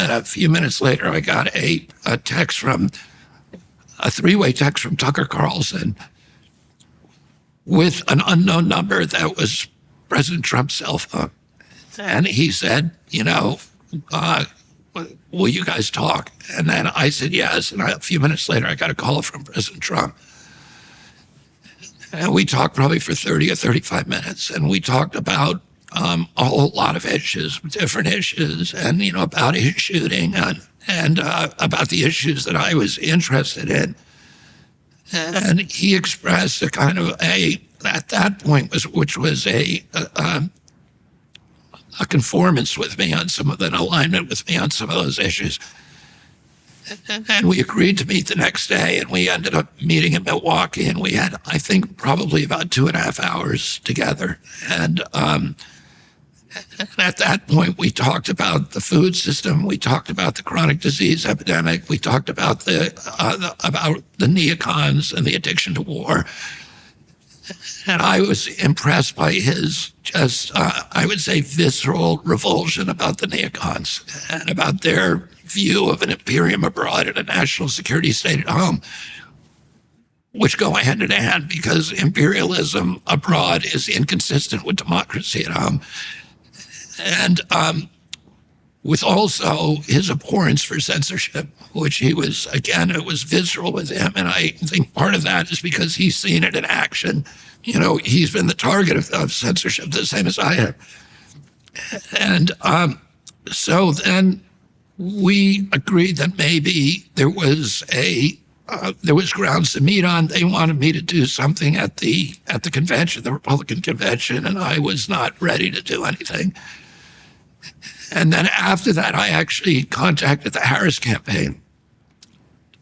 then a few minutes later, I got a three-way text from Tucker Carlson with an unknown number that was President Trump's cell phone. And he said, will you guys talk? And then I said yes. And a few minutes later, I got a call from President Trump. And we talked probably for 30 or 35 minutes. And we talked about a whole lot of issues, different issues, and, about his shooting and about the issues that I was interested in. And he expressed a kind of at that point, which was a conformance with me on an alignment with me on some of those issues. And we agreed to meet the next day, and we ended up meeting in Milwaukee, and we had, I think, probably about 2.5 hours together. And at that point, we talked about the food system. We talked about the chronic disease epidemic. We talked about the neocons and the addiction to war. And I was impressed by his I would say, visceral revulsion about the neocons and about their view of an imperium abroad and a national security state at home, which go hand in hand because imperialism abroad is inconsistent with democracy at home. And with also his abhorrence for censorship, which he was, again, it was visceral with him. And I think part of that is because he's seen it in action. He's been the target of censorship the same as I have. And so then we agreed that maybe there was grounds to meet on. They wanted me to do something at the convention, the Republican convention, and I was not ready to do anything. And then after that, I actually contacted the Harris campaign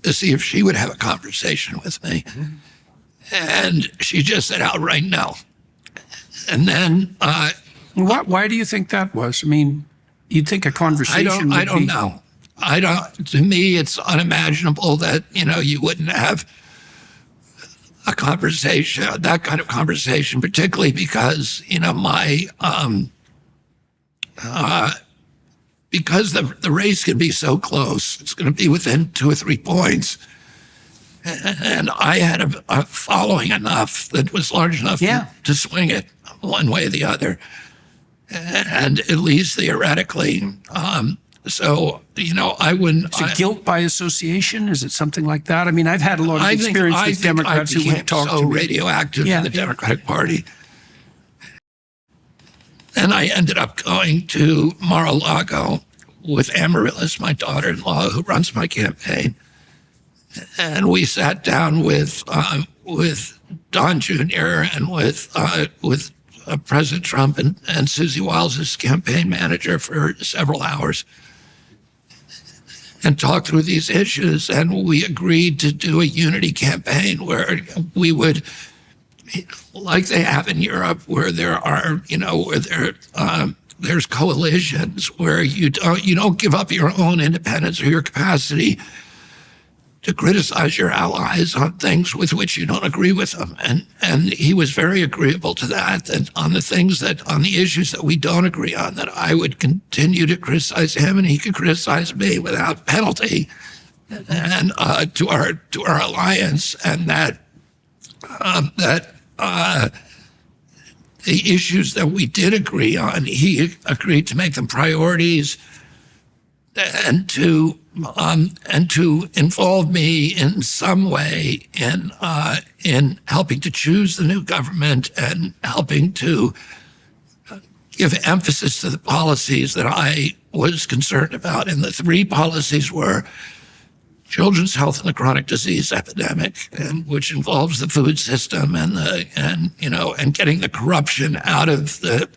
to see if she would have a conversation with me. And she just said outright no. And then... Why do you think that was? I mean, you'd think a conversation I don't know. To me, it's unimaginable that, you wouldn't have a conversation, that kind of conversation, particularly because, because the race can be so close. It's going to be within 2 or 3 points. And I had a following enough that was large enough to swing it one way or the other. And at least theoretically. So, I wouldn't... Is it guilt by association? Is it something like that? I mean, I've had a lot of experience with Democrats who would talk to me. Radioactive in the Democratic Party. And I ended up going to Mar-a-Lago with Amaryllis, my daughter-in-law, who runs my campaign. And we sat down with Don Jr. and with President Trump and Susie Wiles' campaign manager for several hours and talked through these issues. And we agreed to do a unity campaign where we would, like they have in Europe, where there are, there's coalitions where you don't give up your own independence or your capacity to criticize your allies on things with which you don't agree with them. And he was very agreeable to that, and on the issues that we don't agree on, that I would continue to criticize him and he could criticize me without penalty, and to our alliance, and that the issues that we did agree on, he agreed to make them priorities and to involve me in some way in helping to choose the new government and helping to give emphasis to the policies that I was concerned about. And the 3 policies were children's health and the chronic disease epidemic, and which involves the food system and getting the corruption out of the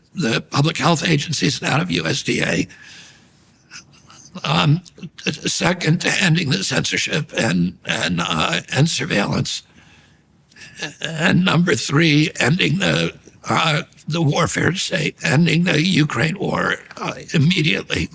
public health agencies and out of USDA. Second, to ending the censorship and surveillance, and number 3, ending the warfare state, ending the Ukraine war immediately.